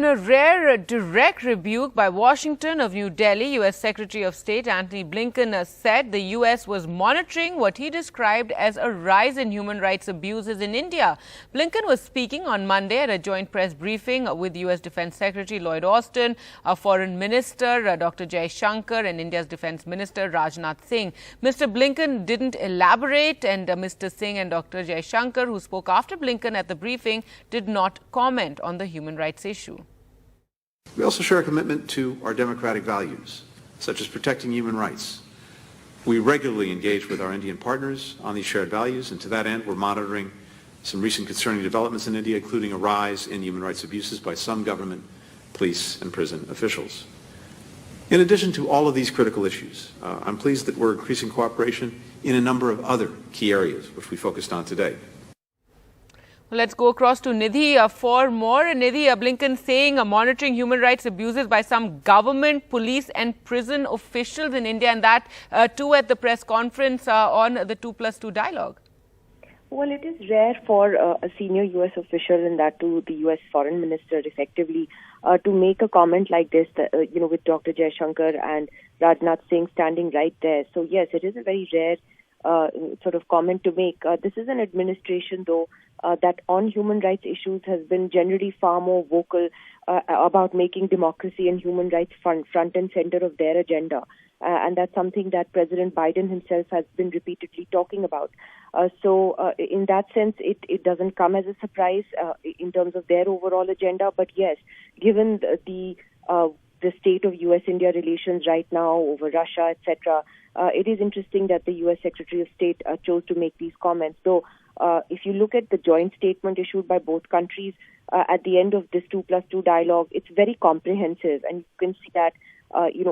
In a rare direct rebuke by Washington of New Delhi, U.S. Secretary of State Antony Blinken said the U.S. was monitoring what he described as a rise in human rights abuses in India. Blinken was speaking on Monday at a joint press briefing with U.S. Defense Secretary Lloyd Austin, Foreign Minister Dr. Jaishankar and India's Defense Minister Rajnath Singh. Mr. Blinken didn't elaborate, and Mr. Singh and Dr. Jaishankar, who spoke after Blinken at the briefing, did not comment on the human rights issue. We also share a commitment to our democratic values, such as protecting human rights. We regularly engage with our Indian partners on these shared values, and to that end, we're monitoring some recent concerning developments in India, including a rise in human rights abuses by some government, police, and prison officials. In addition to all of these critical issues, I'm pleased that we're increasing cooperation in a number of other key areas, which we focused on today. Let's go across to Nidhi for more. Nidhi, Blinken saying monitoring human rights abuses by some government, police and prison officials in India, and that too at the press conference on the 2+2 dialogue. Well, it is rare for a senior U.S. official, and that too the U.S. foreign minister effectively, to make a comment like this, with Dr. Jaishankar and Rajnath Singh standing right there. So yes, it is a very rare sort of comment to make. This is an administration, though, that on human rights issues has been generally far more vocal about making democracy and human rights front and center of their agenda. And that's something that President Biden himself has been repeatedly talking about. So in that sense, it doesn't come as a surprise in terms of their overall agenda. But yes, given the state of U.S.-India relations right now over Russia, etc., it is interesting that the U.S. Secretary of State chose to make these comments. So if you look at the joint statement issued by both countries at the end of this 2+2 dialogue, it's very comprehensive, and you can see that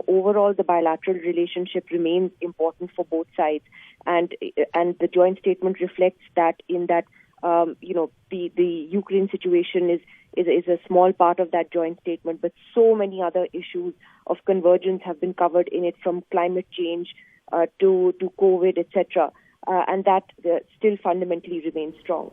overall the bilateral relationship remains important for both sides, and the joint statement reflects that in that the Ukraine situation is a small part of that joint statement, but so many other issues of convergence have been covered in it, from climate change to COVID, etc., and that still fundamentally remains strong.